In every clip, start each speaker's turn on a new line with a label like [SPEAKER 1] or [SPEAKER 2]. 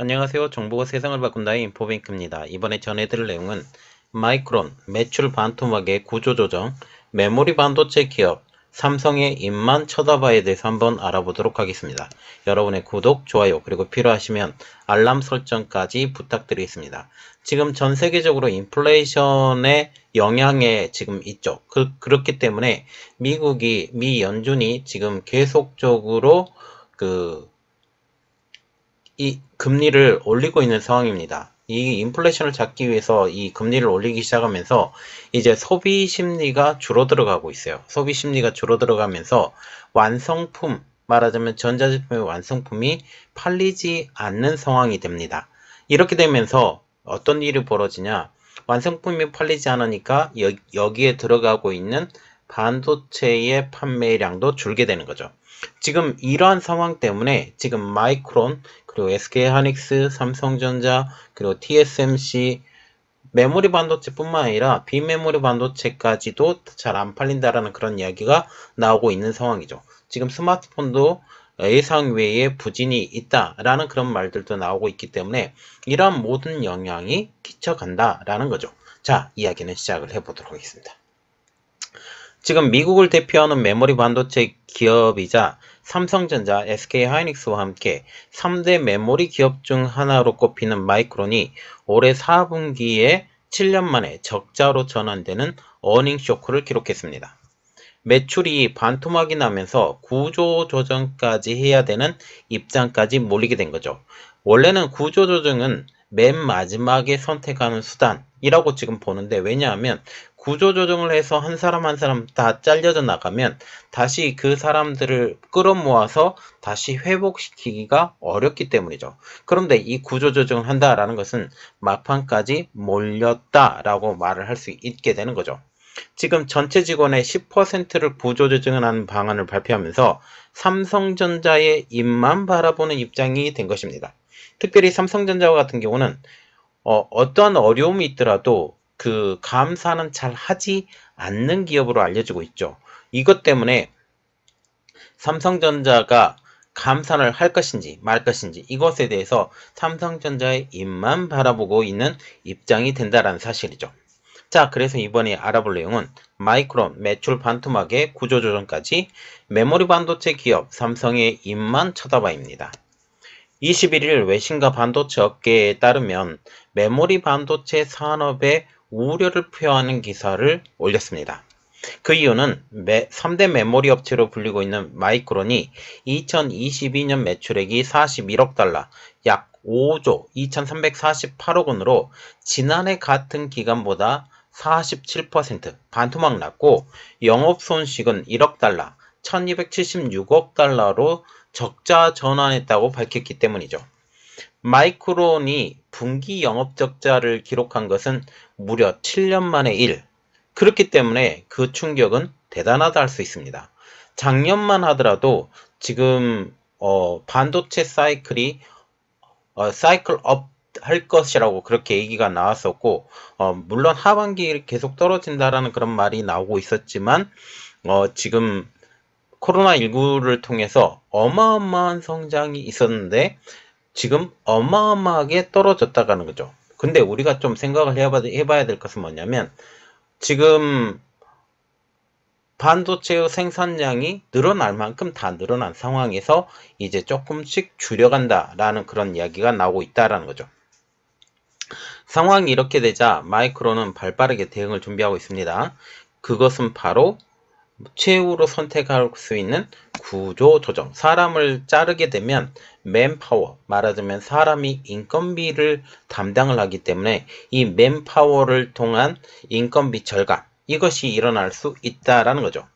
[SPEAKER 1] 안녕하세요. 정보가 세상을 바꾼다의 인포뱅크입니다. 이번에 전해드릴 내용은 마이크론, 매출 반토막의 구조조정, 메모리 반도체 기업, 삼성의 입만 쳐다봐에 대해서 한번 알아보도록 하겠습니다. 여러분의 구독, 좋아요, 그리고 필요하시면 알람 설정까지 부탁드리겠습니다. 지금 전 세계적으로 인플레이션의 영향에 지금 있죠. 그렇기 때문에 미 연준이 지금 계속적으로 이 금리를 올리고 있는 상황입니다. 이 인플레이션을 잡기 위해서 이 금리를 올리기 시작하면서 이제 소비 심리가 줄어들어가고 있어요. 소비 심리가 줄어들어가면서 완성품, 말하자면 전자제품의 완성품이 팔리지 않는 상황이 됩니다. 이렇게 되면서 어떤 일이 벌어지냐? 완성품이 팔리지 않으니까 여기에 들어가고 있는 반도체의 판매량도 줄게 되는 거죠. 지금 이러한 상황 때문에 지금 마이크론, 그리고 SK하이닉스, 삼성전자, 그리고 TSMC 메모리 반도체뿐만 아니라 비메모리 반도체까지도 잘 안 팔린다라는 그런 이야기가 나오고 있는 상황이죠. 지금 스마트폰도 예상 외에 부진이 있다라는 그런 말들도 나오고 있기 때문에 이러한 모든 영향이 끼쳐간다라는 거죠. 자, 이야기는 시작을 해보도록 하겠습니다. 지금 미국을 대표하는 메모리 반도체 기업이자 삼성전자, SK하이닉스와 함께 3대 메모리 기업 중 하나로 꼽히는 마이크론이 올해 4분기에 7년 만에 적자로 전환되는 어닝 쇼크를 기록했습니다. 매출이 반토막이 나면서 구조 조정까지 해야 되는 입장까지 몰리게 된 거죠. 원래는 구조 조정은 맨 마지막에 선택하는 수단이라고 지금 보는데, 왜냐하면 구조 조정을 해서 한 사람 한 사람 다 잘려져 나가면 다시 그 사람들을 끌어모아서 다시 회복시키기가 어렵기 때문이죠. 그런데 이 구조 조정을 한다라는 것은 막판까지 몰렸다라고 말을 할 수 있게 되는 거죠. 지금 전체 직원의 10%를 구조조정하는 방안을 발표하면서 삼성전자의 입만 바라보는 입장이 된 것입니다. 특별히 삼성전자 같은 경우는 어떠한 어려움이 있더라도 그 감사는 잘 하지 않는 기업으로 알려지고 있죠. 이것 때문에 삼성전자가 감산을 할 것인지 말 것인지 이것에 대해서 삼성전자의 입만 바라보고 있는 입장이 된다는 사실이죠. 자, 그래서 이번에 알아볼 내용은 마이크론 매출 반토막의 구조조정까지 메모리 반도체 기업 삼성의 입만 쳐다봐입니다. 21일 외신과 반도체 업계에 따르면 메모리 반도체 산업에 우려를 표하는 기사를 올렸습니다. 그 이유는 3대 메모리 업체로 불리고 있는 마이크론이 2022년 매출액이 41억 달러, 약 5조 2348억 원으로 지난해 같은 기간보다 47% 반토막 났고, 영업손실은 1억 달러, 1276억 달러로 적자 전환했다고 밝혔기 때문이죠. 마이크론이 분기 영업적자를 기록한 것은 무려 7년 만의 일. 그렇기 때문에 그 충격은 대단하다 할 수 있습니다. 작년만 하더라도 지금 반도체 사이클이 사이클 업 할 것이라고 그렇게 얘기가 나왔었고, 물론 하반기에 계속 떨어진다라는 그런 말이 나오고 있었지만, 지금 코로나19를 통해서 어마어마한 성장이 있었는데 지금 어마어마하게 떨어졌다가는 거죠. 근데 우리가 좀 생각을 해봐야 될 것은 뭐냐면, 지금 반도체의 생산량이 늘어날 만큼 다 늘어난 상황에서 이제 조금씩 줄여간다라는 그런 이야기가 나오고 있다라는 거죠. 상황이 이렇게 되자 마이크론은 발빠르게 대응을 준비하고 있습니다. 그것은 바로 최후로 선택할 수 있는 구조 조정. 사람을 자르게 되면 맨파워, 말하자면 사람이 인건비를 담당을 하기 때문에 이 맨파워를 통한 인건비 절감, 이것이 일어날 수 있다라는 거죠.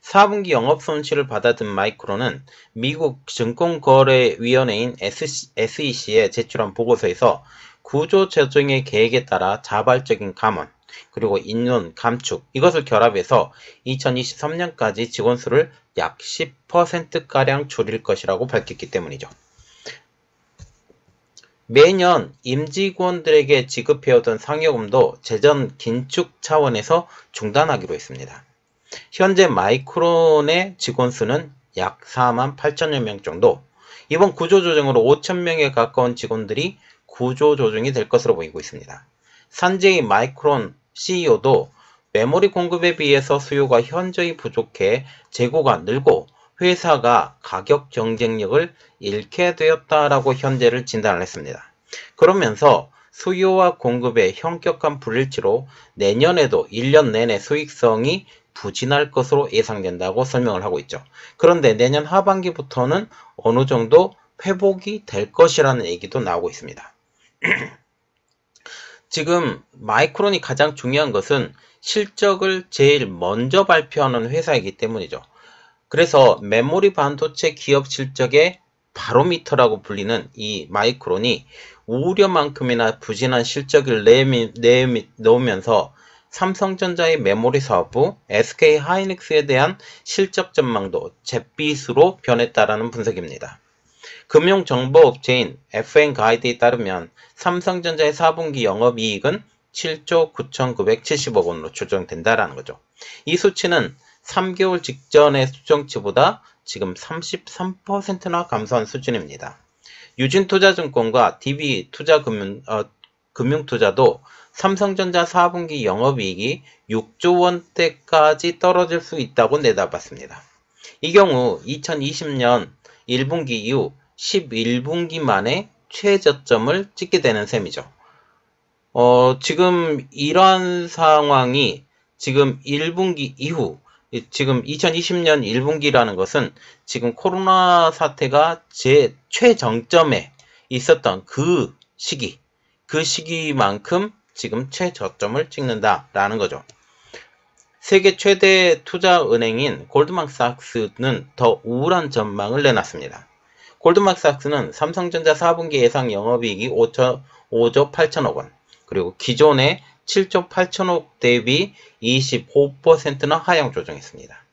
[SPEAKER 1] 4분기 영업손실을 받아든 마이크론은 미국 증권거래위원회인 SEC에 제출한 보고서에서 구조 조정의 계획에 따라 자발적인 감원, 그리고 인원 감축, 이것을 결합해서 2023년까지 직원 수를 약 10%가량 줄일 것이라고 밝혔기 때문이죠. 매년 임직원들에게 지급해오던 상여금도 재정 긴축 차원에서 중단하기로 했습니다. 현재 마이크론의 직원 수는 약 48,000여 명 정도, 이번 구조조정으로 5,000명에 가까운 직원들이 구조조정이 될 것으로 보이고 있습니다. 산제이 마이크론 CEO도 메모리 공급에 비해서 수요가 현저히 부족해 재고가 늘고 회사가 가격 경쟁력을 잃게 되었다라고 현재를 진단을 했습니다. 그러면서 수요와 공급의 현격한 불일치로 내년에도 1년 내내 수익성이 부진할 것으로 예상된다고 설명을 하고 있죠. 그런데 내년 하반기부터는 어느 정도 회복이 될 것이라는 얘기도 나오고 있습니다. 지금 마이크론이 가장 중요한 것은 실적을 제일 먼저 발표하는 회사이기 때문이죠. 그래서 메모리 반도체 기업 실적의 바로미터라고 불리는 이 마이크론이 우려만큼이나 부진한 실적을 내놓으면서 삼성전자의 메모리 사업부, SK 하이닉스에 대한 실적 전망도 잿빛으로 변했다라는 분석입니다. 금융정보업체인 FN가이드에 따르면 삼성전자의 4분기 영업이익은 7조 9,970억 원으로 추정된다라는 거죠. 이 수치는 3개월 직전의 수정치보다 지금 33%나 감소한 수준입니다. 유진투자증권과 DB투자금융투자도 삼성전자 4분기 영업이익이 6조 원대까지 떨어질 수 있다고 내다봤습니다. 이 경우 2020년 1분기 이후 11분기 만에 최저점을 찍게 되는 셈이죠. 지금 이러한 상황이 지금 1분기 이후 지금 2020년 1분기라는 것은 지금 코로나 사태가 제 최정점에 있었던 그 시기만큼 지금 최저점을 찍는다라는 거죠. 세계 최대 투자은행인 골드만삭스는 더 우울한 전망을 내놨습니다. 골드만삭스는 삼성전자 4분기 예상 영업이익이 5조 8천억 원, 그리고 기존의 7조 8천억 대비 25%나 하향 조정했습니다.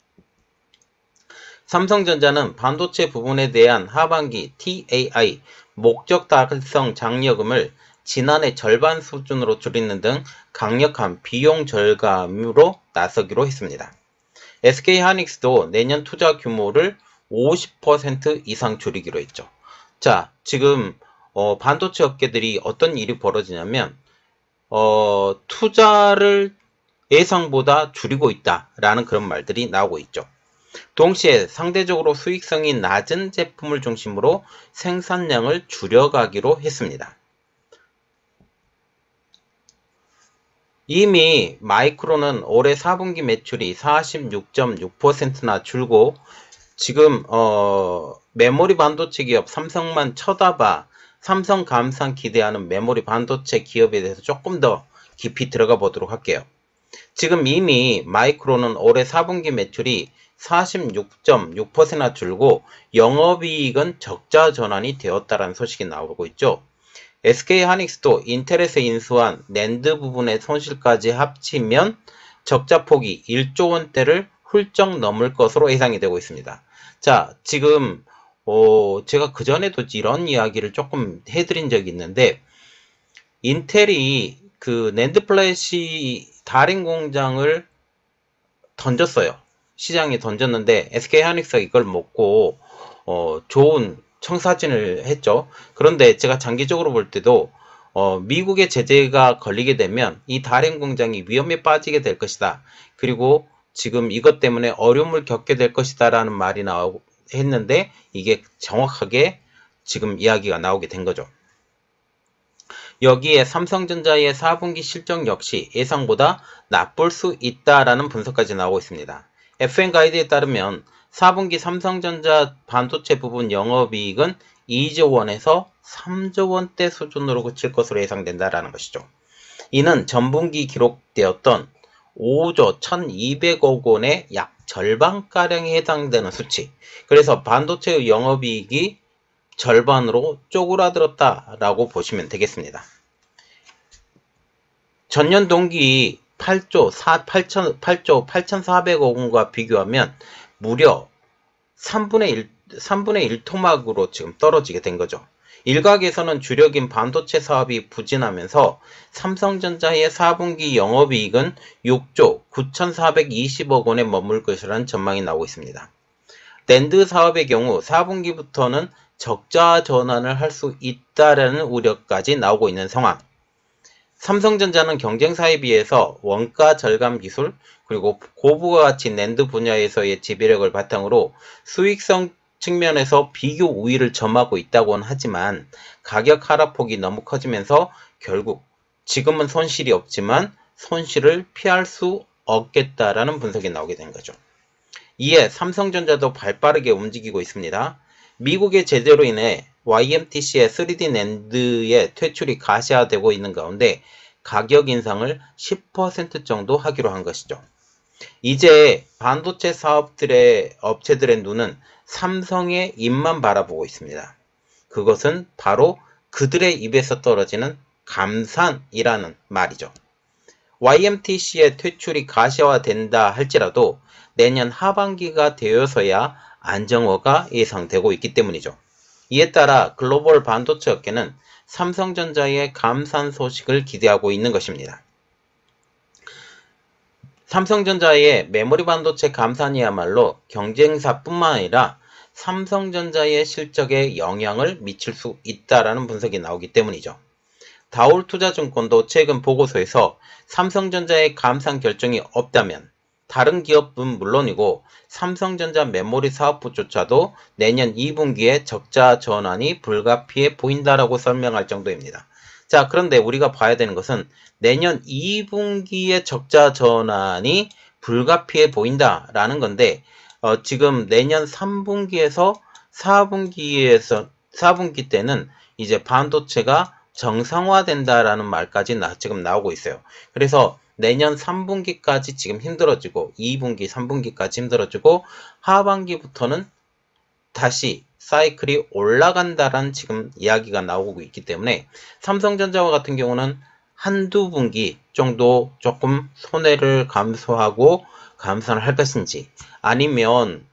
[SPEAKER 1] 삼성전자는 반도체 부분에 대한 하반기 TAI 목적 달성 장려금을 지난해 절반 수준으로 줄이는 등 강력한 비용 절감으로 나서기로 했습니다. SK 하이닉스도 내년 투자 규모를 50% 이상 줄이기로 했죠. 자, 지금 반도체 업계들이 어떤 일이 벌어지냐면 투자를 예상보다 줄이고 있다라는 그런 말들이 나오고 있죠. 동시에 상대적으로 수익성이 낮은 제품을 중심으로 생산량을 줄여가기로 했습니다. 이미 마이크론은 올해 4분기 매출이 46.6%나 줄고 지금 메모리 반도체 기업 삼성만 쳐다봐 삼성 감산 기대하는 메모리 반도체 기업에 대해서 조금 더 깊이 들어가 보도록 할게요. 지금 이미 마이크론은 올해 4분기 매출이 46.6%나 줄고 영업이익은 적자 전환이 되었다는 소식이 나오고 있죠. SK 하이닉스도 인텔에서 인수한 낸드 부분의 손실까지 합치면 적자폭이 1조 원대를 훌쩍 넘을 것으로 예상이 되고 있습니다. 자, 지금 제가 그전에도 이런 이야기를 조금 해드린 적이 있는데 인텔이 그 낸드 플래시 달인 공장을 던졌어요. 시장에 던졌는데 SK 하이닉스가 이걸 먹고 좋은 청사진을 했죠. 그런데 제가 장기적으로 볼 때도 미국의 제재가 걸리게 되면 이 달인 공장이 위험에 빠지게 될 것이다. 그리고 지금 이것 때문에 어려움을 겪게 될 것이다 라는 말이 했는데 이게 정확하게 지금 이야기가 나오게 된 거죠. 여기에 삼성전자의 4분기 실적 역시 예상보다 나쁠 수 있다라는 분석까지 나오고 있습니다. FN가이드에 따르면 4분기 삼성전자 반도체 부분 영업이익은 2조 원에서 3조 원대 수준으로 그칠 것으로 예상된다라는 것이죠. 이는 전분기 기록되었던 5조 1200억 원의 약 절반가량에 해당되는 수치. 그래서 반도체의 영업이익이 절반으로 쪼그라들었다라고 보시면 되겠습니다. 전년 동기 8조 8,400억 원과 비교하면 무려 3분의 1 토막으로 지금 떨어지게 된 거죠. 일각에서는 주력인 반도체 사업이 부진하면서 삼성전자의 4분기 영업이익은 6조 9,420억 원에 머물 것이라는 전망이 나오고 있습니다. 낸드 사업의 경우 4분기부터는 적자 전환을 할 수 있다라는 우려까지 나오고 있는 상황. 삼성전자는 경쟁사에 비해서 원가 절감 기술 그리고 고부가가치 낸드 분야에서의 지배력을 바탕으로 수익성 측면에서 비교 우위를 점하고 있다고는 하지만 가격 하락폭이 너무 커지면서 결국 지금은 손실이 없지만 손실을 피할 수 없겠다라는 분석이 나오게 된 거죠. 이에 삼성전자도 발빠르게 움직이고 있습니다. 미국의 제재로 인해 YMTC의 3D 낸드의 퇴출이 가시화되고 있는 가운데 가격 인상을 10% 정도 하기로 한 것이죠. 이제 반도체 업체들의 눈은 삼성의 입만 바라보고 있습니다. 그것은 바로 그들의 입에서 떨어지는 감산이라는 말이죠. YMTC의 퇴출이 가시화된다 할지라도 내년 하반기가 되어서야 안정화가 예상되고 있기 때문이죠. 이에 따라 글로벌 반도체 업계는 삼성전자의 감산 소식을 기대하고 있는 것입니다. 삼성전자의 메모리 반도체 감산이야말로 경쟁사뿐만 아니라 삼성전자의 실적에 영향을 미칠 수 있다라는 분석이 나오기 때문이죠. 다올투자증권도 최근 보고서에서 삼성전자의 감산 결정이 없다면 다른 기업은 물론이고 삼성전자 메모리 사업부조차도 내년 2분기에 적자 전환이 불가피해 보인다라고 설명할 정도입니다. 자, 그런데 우리가 봐야 되는 것은 내년 2분기에 적자 전환이 불가피해 보인다라는 건데 지금 내년 3분기에서 4분기 때는 이제 반도체가 정상화된다라는 말까지 지금 나오고 있어요. 그래서 내년 3분기까지 지금 힘들어지고 2분기, 3분기까지 힘들어지고 하반기부터는 다시 사이클이 올라간다라는 지금 이야기가 나오고 있기 때문에 삼성전자와 같은 경우는 한두 분기 정도 조금 손해를 감수하고 감산을 할 것인지 아니면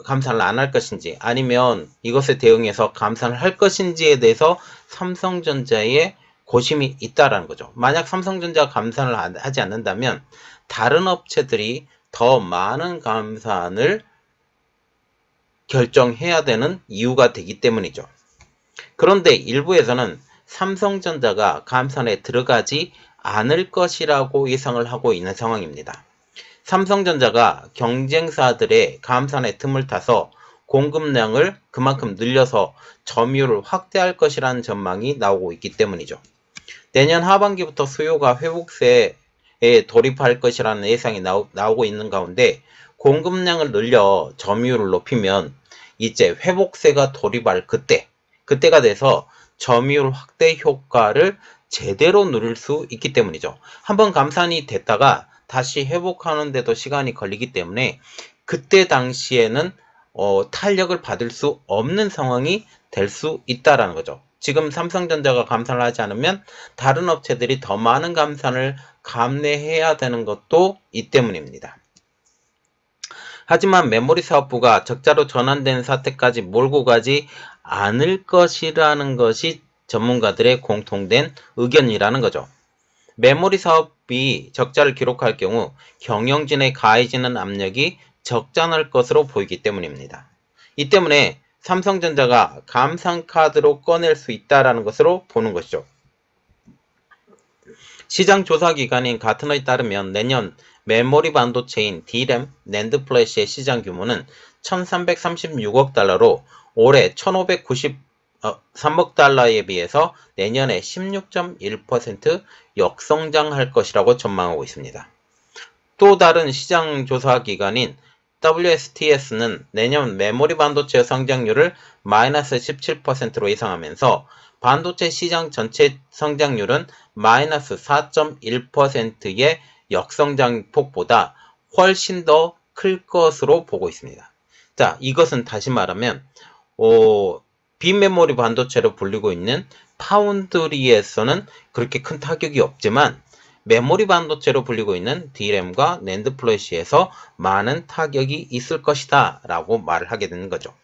[SPEAKER 1] 감산을 안 할 것인지 아니면 이것에 대응해서 감산을 할 것인지에 대해서 삼성전자의 고심이 있다라는 거죠. 만약 삼성전자가 감산을 하지 않는다면 다른 업체들이 더 많은 감산을 결정해야 되는 이유가 되기 때문이죠. 그런데 일부에서는 삼성전자가 감산에 들어가지 않을 것이라고 예상을 하고 있는 상황입니다. 삼성전자가 경쟁사들의 감산의 틈을 타서 공급량을 그만큼 늘려서 점유율을 확대할 것이라는 전망이 나오고 있기 때문이죠. 내년 하반기부터 수요가 회복세에 돌입할 것이라는 예상이 나오고 있는 가운데 공급량을 늘려 점유율을 높이면 이제 회복세가 돌입할 그때가 돼서 점유율 확대 효과를 제대로 누릴 수 있기 때문이죠. 한번 감산이 됐다가 다시 회복하는데도 시간이 걸리기 때문에 그때 당시에는 탄력을 받을 수 없는 상황이 될 수 있다라는 거죠. 지금 삼성전자가 감산을 하지 않으면 다른 업체들이 더 많은 감산을 감내해야 되는 것도 이 때문입니다. 하지만 메모리 사업부가 적자로 전환되는 사태까지 몰고 가지 않을 것이라는 것이 전문가들의 공통된 의견이라는 거죠. 메모리 사업이 적자를 기록할 경우 경영진에 가해지는 압력이 적잖을 것으로 보이기 때문입니다. 이 때문에 삼성전자가 감산카드로 꺼낼 수 있다는 것으로 보는 것이죠. 시장 조사기관인 가트너에 따르면 내년 메모리 반도체인 D램, 낸드 플래시의 시장 규모는 1336억 달러로 올해 1593억 달러에 비해서 내년에 16.1% 역성장할 것이라고 전망하고 있습니다. 또 다른 시장 조사 기관인 WSTS는 내년 메모리 반도체 성장률을 마이너스 17%로 예상하면서 반도체 시장 전체 성장률은 마이너스 4.1%의 역성장폭보다 훨씬 더 클 것으로 보고 있습니다. 자, 이것은 다시 말하면 빈메모리 반도체로 불리고 있는 파운드리에서는 그렇게 큰 타격이 없지만 메모리 반도체로 불리고 있는 D램과 낸드 플래시에서 많은 타격이 있을 것이다 라고 말을 하게 되는 거죠.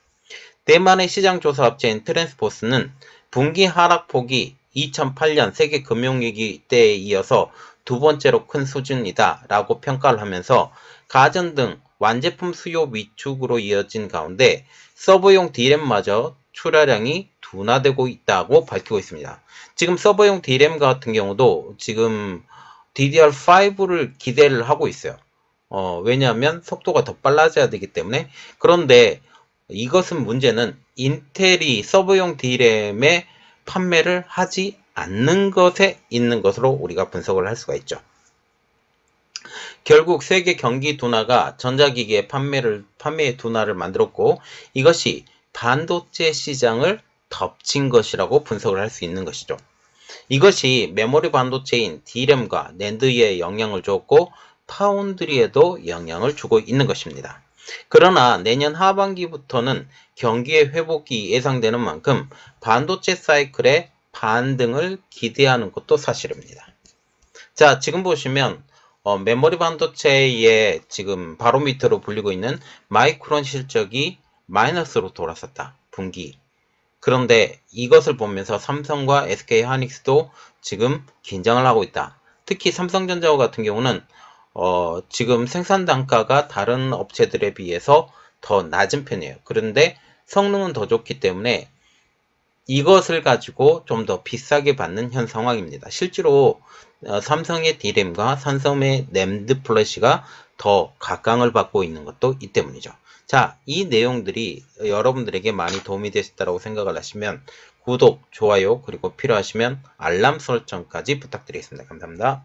[SPEAKER 1] 대만의 시장 조사 업체인 트랜스포스는 분기 하락폭이 2008년 세계 금융위기 때에 이어서 두 번째로 큰 수준이다 라고 평가를 하면서 가전 등 완제품 수요 위축으로 이어진 가운데 서버용 D램마저 출하량이 둔화되고 있다고 밝히고 있습니다. 지금 서버용 D램 같은 경우도 지금 DDR5를 기대를 하고 있어요. 왜냐하면 속도가 더 빨라져야 되기 때문에. 그런데 이것은 문제는 인텔이 서버용 D램의 판매를 하지 않는 것에 있는 것으로 우리가 분석을 할 수가 있죠. 결국 세계 경기 둔화가 전자기기의 판매의 둔화를 만들었고, 이것이 반도체 시장을 덮친 것이라고 분석을 할 수 있는 것이죠. 이것이 메모리 반도체인 D램과 낸드에 영향을 줬고 파운드리에도 영향을 주고 있는 것입니다. 그러나 내년 하반기부터는 경기의 회복이 예상되는 만큼 반도체 사이클의 반등을 기대하는 것도 사실입니다. 자, 지금 보시면 메모리 반도체의 지금 바로미터로 불리고 있는 마이크론 실적이 마이너스로 돌아섰다. 분기. 그런데 이것을 보면서 삼성과 SK 하이닉스도 지금 긴장을 하고 있다. 특히 삼성전자 같은 경우는 지금 생산 단가가 다른 업체들에 비해서 더 낮은 편이에요. 그런데 성능은 더 좋기 때문에 이것을 가지고 좀 더 비싸게 받는 현 상황입니다. 실제로 삼성의 D램과 삼성의 낸드 플래시가 더 각광을 받고 있는 것도 이 때문이죠. 자, 이 내용들이 여러분들에게 많이 도움이 되셨다고 생각을 하시면 구독, 좋아요, 그리고 필요하시면 알람 설정까지 부탁드리겠습니다. 감사합니다.